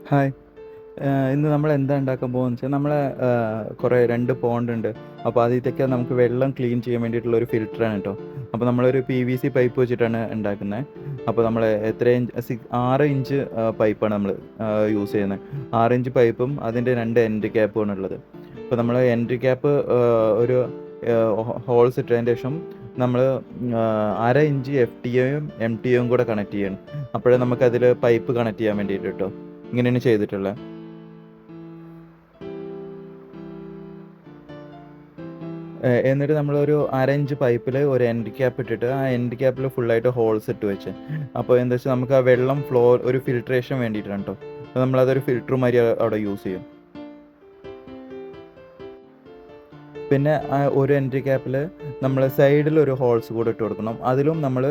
Hi. ഇന്ന് നമ്മൾ എന്താ ഉണ്ടാക്കാൻ പോകുന്നത് വെച്ചാൽ നമ്മളെ കുറേ 2 പോണ്ടുണ്ട്. അപ്പോൾ അതിലത്തേക്ക് നമുക്ക് വെള്ളം ക്ലീൻ ചെയ്യാൻ വേണ്ടിയിട്ടുള്ള ഒരു ഫിൽറ്ററാണ് കേട്ടോ. അപ്പോൾ നമ്മളൊരു PVC പൈപ്പ് വെച്ചിട്ടാണ് ഉണ്ടാക്കുന്നത്. അപ്പോൾ നമ്മൾ എത്ര ഇഞ്ച് 6 ഇഞ്ച് പൈപ്പാണ് നമ്മൾ യൂസ് ചെയ്യുന്നത്. 6 ഇഞ്ച് പൈപ്പും അതിൻ്റെ 2 എൻഡ് ക്യാപ്പുമാണ് ഉള്ളത്. അപ്പോൾ നമ്മൾ എൻഡ് ക്യാപ്പ് ഒരു ഹോൾസ് ഇട്ടതിന് ശേഷം നമ്മൾ 1/2 ഇഞ്ച് FTAയും MTAയും കൂടെ കണക്ട് ചെയ്യണം. അപ്പോഴേ നമുക്കതിൽ പൈപ്പ് കണക്ട് ചെയ്യാൻ വേണ്ടിയിട്ട് കേട്ടോ. ഇങ്ങനെയാണ് ചെയ്തിട്ടുള്ളത്. എന്നിട്ട് നമ്മളൊരു 1/2 ഇഞ്ച് പൈപ്പിൽ ഒരു എൻഡ് ക്യാപ്പ് ഇട്ടിട്ട് ആ എൻഡ് ക്യാപ്പിൽ ഫുള്ളായിട്ട് ഹോൾസ് ഇട്ട് വെച്ച്. അപ്പോൾ എന്താ വെച്ചാൽ നമുക്ക് ആ വെള്ളം ഫ്ലോ ഒരു ഫിൽട്രേഷൻ വേണ്ടിയിട്ടാണ് കേട്ടോ. അപ്പോൾ നമ്മളതൊരു ഫിൽറ്റർ മാതിരി അവിടെ യൂസ് ചെയ്യും. പിന്നെ ഒരു എൻഡ് ക്യാപ്പിൽ നമ്മൾ സൈഡിൽ ഒരു ഹോൾസ് കൂടെ ഇട്ട് കൊടുക്കണം. അതിലും നമ്മൾ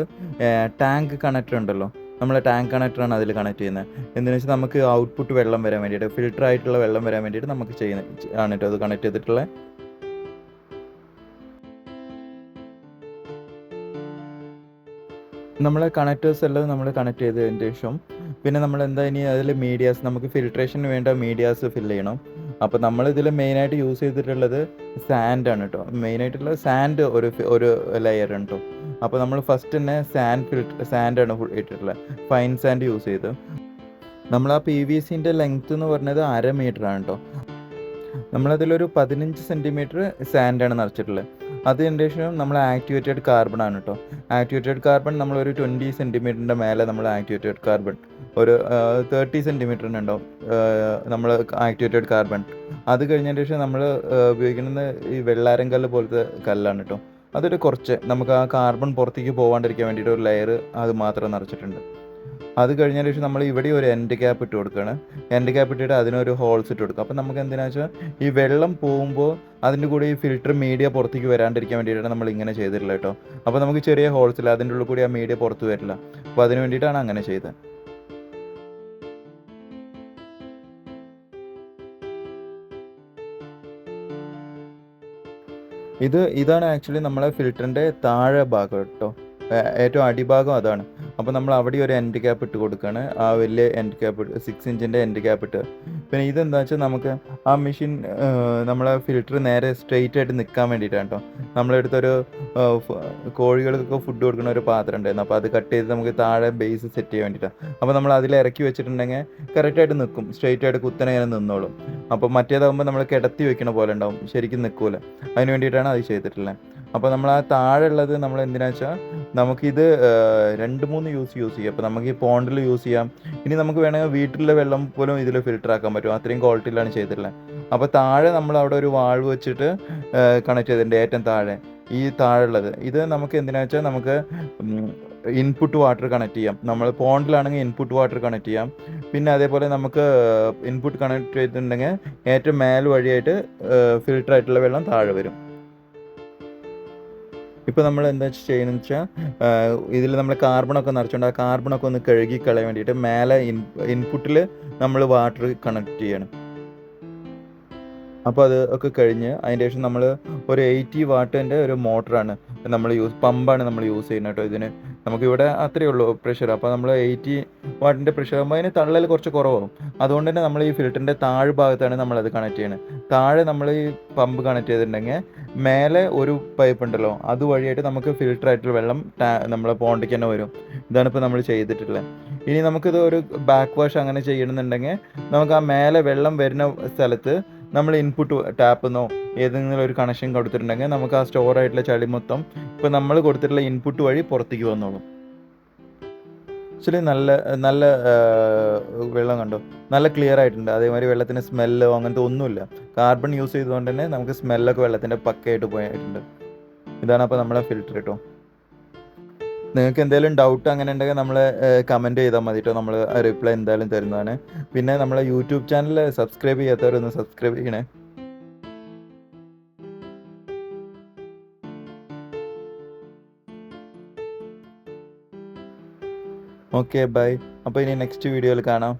ടാങ്ക് കണക്ടർ ഉണ്ടല്ലോ, നമ്മളെ ടാങ്ക് കണക്ടറാണ് അതിൽ കണക്ട് ചെയ്യുന്നത്. എന്തെന്ന് വെച്ചാൽ നമുക്ക് ഔട്ട്പുട്ട് വെള്ളം വരാൻ വേണ്ടിയിട്ട്, ഫിൽറ്റർ ആയിട്ടുള്ള വെള്ളം വരാൻ വേണ്ടിയിട്ട് നമുക്ക് ആണ് കേട്ടോ അത് കണക്ട് ചെയ്തിട്ടുള്ളത്. നമ്മളെ കണക്റ്റേഴ്സ് എല്ലാം നമ്മൾ കണക്ട് ചെയ്തതിന് ശേഷം പിന്നെ നമ്മൾ എന്താ ഇനി അതിൽ മീഡിയാസ്, നമുക്ക് ഫിൽട്രേഷന് വേണ്ട മീഡിയാസ് ഫില്ല് ചെയ്യണം. അപ്പോൾ നമ്മളിതിൽ മെയിനായിട്ട് യൂസ് ചെയ്തിട്ടുള്ളത് സാൻഡാണ് കേട്ടോ. മെയിനായിട്ടുള്ള സാൻഡ് ഒരു ലെയർ ആണ് കേട്ടോ. അപ്പോൾ നമ്മൾ ഫസ്റ്റ് തന്നെ സാൻഡാണ് ഇട്ടിട്ടുള്ളത്. ഫൈൻ സാൻഡ് യൂസ് ചെയ്ത് നമ്മൾ ആ PVCൻ്റെ ലെങ്ത്ത് എന്ന് പറഞ്ഞത് 1/2 മീറ്ററാണ് കേട്ടോ. നമ്മളതിലൊരു 15 സെൻറ്റിമീറ്റർ സാൻഡാണ് നിറച്ചിട്ടുള്ളത്. അതിൻ്റെ ശേഷം നമ്മൾ ആക്ടിവേറ്റഡ് കാർബൺ ആണ് കേട്ടോ. ആക്ടിവേറ്റഡ് കാർബൺ നമ്മളൊരു 20 സെൻറ്റിമീറ്ററിൻ്റെ മേലെ നമ്മൾ ആക്ടിവേറ്റഡ് കാർബൺ ഒരു 30 സെൻറ്റിമീറ്ററിനുണ്ടാവും നമ്മൾ ആക്ടിവേറ്റഡ് കാർബൺ. അത് കഴിഞ്ഞതിന് ശേഷം നമ്മൾ ഉപയോഗിക്കുന്നത് ഈ വെള്ളാരം കല്ല് പോലത്തെ കല്ലാണ് കേട്ടോ. അതൊരു കുറച്ച് നമുക്ക് ആ കാർബൺ പുറത്തേക്ക് പോകാണ്ടിരിക്കാൻ വേണ്ടിയിട്ട് ഒരു ലെയർ അത് മാത്രം നിറച്ചിട്ടുണ്ട്. അത് കഴിഞ്ഞതിന് ശേഷം നമ്മൾ ഇവിടെ ഒരു എൻഡ് ക്യാപ്പ് ഇട്ട് കൊടുക്കുകയാണ്. എൻഡ് ക്യാപ്പ് ഇട്ടിട്ട് അതിനൊരു ഹോൾസ് ഇട്ട് കൊടുക്കുക. അപ്പോൾ നമുക്ക് എന്തിനാണെന്ന് വെച്ചാൽ ഈ വെള്ളം പോകുമ്പോൾ അതിൻ്റെ കൂടെ ഈ ഫിൽറ്റർ മീഡിയ പുറത്തേക്ക് വരാണ്ടിരിക്കാൻ വേണ്ടിയിട്ടാണ് നമ്മൾ ഇങ്ങനെ ചെയ്തിട്ടുള്ളത് കേട്ടോ. അപ്പോൾ നമുക്ക് ചെറിയ ഹോൾസ് ഇല്ല, അതിൻ്റെ ഉള്ളിൽ കൂടി ആ മീഡിയ പുറത്ത് വരില്ല. അപ്പോൾ അതിന് വേണ്ടിയിട്ടാണ് അങ്ങനെ ചെയ്തത്. ഇതാണ് ആക്ച്വലി നമ്മളെ ഫിൽറ്ററിൻ്റെ താഴെ ഭാഗം കേട്ടോ. ഏറ്റവും അടിഭാഗം അതാണ്. അപ്പോൾ നമ്മൾ അവിടെ ഒരു എൻഡ് ക്യാപ്പ് ഇട്ട് കൊടുക്കുകയാണ്. ആ വലിയ എൻഡ് ക്യാപ്പ് 6 ഇഞ്ചിൻ്റെ എൻഡ് ക്യാപ്പ് ഇട്ട്. പിന്നെ ഇതെന്താ വെച്ചാൽ നമുക്ക് ആ മെഷീൻ നമ്മളെ ഫിൽറ്റർ നേരെ സ്ട്രെയിറ്റ് ആയിട്ട് നിൽക്കാൻ വേണ്ടിയിട്ടാണ് കേട്ടോ. നമ്മളെടുത്തൊരു കോഴികൾക്കൊക്കെ ഫുഡ് കൊടുക്കുന്ന ഒരു പാത്രം ഉണ്ടായിരുന്നു. അപ്പോൾ അത് കട്ട് ചെയ്ത് നമുക്ക് താഴെ ബേസ് സെറ്റ് ചെയ്യാൻ വേണ്ടിയിട്ടാണ്. അപ്പോൾ നമ്മൾ അതിൽ ഇറക്കി വെച്ചിട്ടുണ്ടെങ്കിൽ കറക്റ്റായിട്ട് നിൽക്കും, സ്ട്രെയിറ്റ് ആയിട്ട് കുത്തനെ ഇങ്ങനെ നിന്നോളും. അപ്പോൾ മറ്റേതാകുമ്പോൾ നമ്മൾ കിടത്തി വെക്കണ പോലെ ഉണ്ടാവും, ശരിക്കും നിൽക്കൂല. അതിന് വേണ്ടിയിട്ടാണ് അത് ചെയ്തിട്ടുള്ളത്. അപ്പോൾ നമ്മൾ ആ താഴെ ഉള്ളത് നമ്മൾ എന്തിനാണെന്ന് വെച്ചാൽ നമുക്കിത് 2-3 യൂസ് ചെയ്യാം. അപ്പോൾ നമുക്ക് ഈ പോണ്ടിൽ യൂസ് ചെയ്യാം. ഇനി നമുക്ക് വേണമെങ്കിൽ വീട്ടിലെ വെള്ളം പോലും ഇതിൽ ഫിൽറ്റർ ആക്കാൻ പറ്റും. അത്രയും ക്വാളിറ്റിയിലാണ് ചെയ്തിട്ടുള്ളത്. അപ്പോൾ താഴെ നമ്മൾ അവിടെ ഒരു വാൾവ് വെച്ചിട്ട് കണക്ട് ചെയ്തിട്ടുണ്ട്. ഏറ്റവും താഴെ ഈ താഴെ ഉള്ളത് ഇത് നമുക്ക് എന്തിനാണെന്ന് വെച്ചാൽ നമുക്ക് ഇൻപുട്ട് വാട്ടർ കണക്ട് ചെയ്യാം. നമ്മൾ പോണ്ടിലാണെങ്കിൽ ഇൻപുട്ട് വാട്ടർ കണക്ട് ചെയ്യാം. പിന്നെ അതേപോലെ നമുക്ക് ഇൻപുട്ട് കണക്ട് ചെയ്തിട്ടുണ്ടെങ്കിൽ ഏറ്റവും മേൽ വഴിയായിട്ട് ഫിൽറ്റർ ആയിട്ടുള്ള വെള്ളം താഴെ വരും. ഇപ്പോൾ നമ്മൾ എന്താ ചെയ്യുന്നതെന്ന് വെച്ചാൽ ഇതിൽ നമ്മൾ കാർബണൊക്കെ നിറച്ചുകൊണ്ട് ആ കാർബണൊക്കെ ഒന്ന് കഴുകി കളയാൻ വേണ്ടിയിട്ട് മേലെ ഇൻപുട്ടിൽ നമ്മൾ വാട്ടർ കണക്ട് ചെയ്യണം. അപ്പോൾ അത് ഒക്കെ കഴിഞ്ഞ് അതിന് ശേഷം നമ്മൾ ഒരു 80 വാട്ടിൻ്റെ ഒരു മോട്ടറാണ് പമ്പാണ് നമ്മൾ യൂസ് ചെയ്യുന്നത് കേട്ടോ. ഇതിന് നമുക്കിവിടെ അത്രയേ ഉള്ളൂ പ്രഷർ. അപ്പോൾ നമ്മൾ 80 വാട്ടിൻ്റെ പ്രഷർ ആകുമ്പോൾ അതിന് തള്ളൽ കുറച്ച് കുറവാകും. അതുകൊണ്ട് തന്നെ നമ്മൾ ഈ ഫിൽറ്ററിൻ്റെ താഴ്ഭാഗത്താണ് നമ്മളത് കണക്ട് ചെയ്യുന്നത്. താഴെ നമ്മൾ ഈ പമ്പ് കണക്ട് ചെയ്തിട്ടുണ്ടെങ്കിൽ മേലെ ഒരു പൈപ്പ് ഉണ്ടല്ലോ, അതുവഴിയായിട്ട് നമുക്ക് ഫിൽറ്റർ ആയിട്ടുള്ള വെള്ളം നമ്മളെ പോണ്ടിക്ക് തന്നെ വരും. ഇതാണിപ്പോൾ നമ്മൾ ചെയ്തിട്ടുള്ളത്. ഇനി നമുക്കിത് ഒരു ബാക്ക് വാഷ് അങ്ങനെ ചെയ്യണമെന്നുണ്ടെങ്കിൽ നമുക്ക് ആ മേലെ വെള്ളം വരുന്ന സ്ഥലത്ത് നമ്മൾ ഇൻപുട്ട് ടാപ്പെന്നോ ഏതെങ്കിലും ഒരു കണക്ഷൻ കൊടുത്തിട്ടുണ്ടെങ്കിൽ നമുക്ക് ആ സ്റ്റോർ ആയിട്ടുള്ള ചളി മൊത്തം ഇപ്പോൾ നമ്മൾ കൊടുത്തിട്ടുള്ള ഇൻപുട്ട് വഴി പുറത്തേക്ക് വന്നോളും. ആക്ച്വലി നല്ല നല്ല വെള്ളം കണ്ടോ, നല്ല ക്ലിയർ ആയിട്ടുണ്ട്. അതേമാതിരി വെള്ളത്തിന് സ്മെല്ലോ അങ്ങനത്തെ ഒന്നുമില്ല. കാർബൺ യൂസ് ചെയ്തുകൊണ്ട് തന്നെ നമുക്ക് സ്മെല്ലൊക്കെ വെള്ളത്തിൻ്റെ പക്കയായിട്ട് പോയിട്ടുണ്ട്. ഇതാണ് അപ്പോൾ നമ്മളെ ഫിൽറ്റർ കേട്ടോ. നിങ്ങൾക്ക് എന്തെങ്കിലും ഡൗട്ട് അങ്ങനെ ഉണ്ടെങ്കിൽ നമ്മൾ കമൻറ്റ് ചെയ്താൽ മതി കേട്ടോ. നമ്മൾ റിപ്ലൈ എന്തായാലും തരുന്നതാണ്. പിന്നെ നമ്മളെ യൂട്യൂബ് ചാനൽ സബ്സ്ക്രൈബ് ചെയ്യാത്തവരൊന്ന് സബ്സ്ക്രൈബ് ചെയ്യണേ. Okay bye. അപ്പോൾ ഇനി നെക്സ്റ്റ് വീഡിയോയിൽ കാണാം.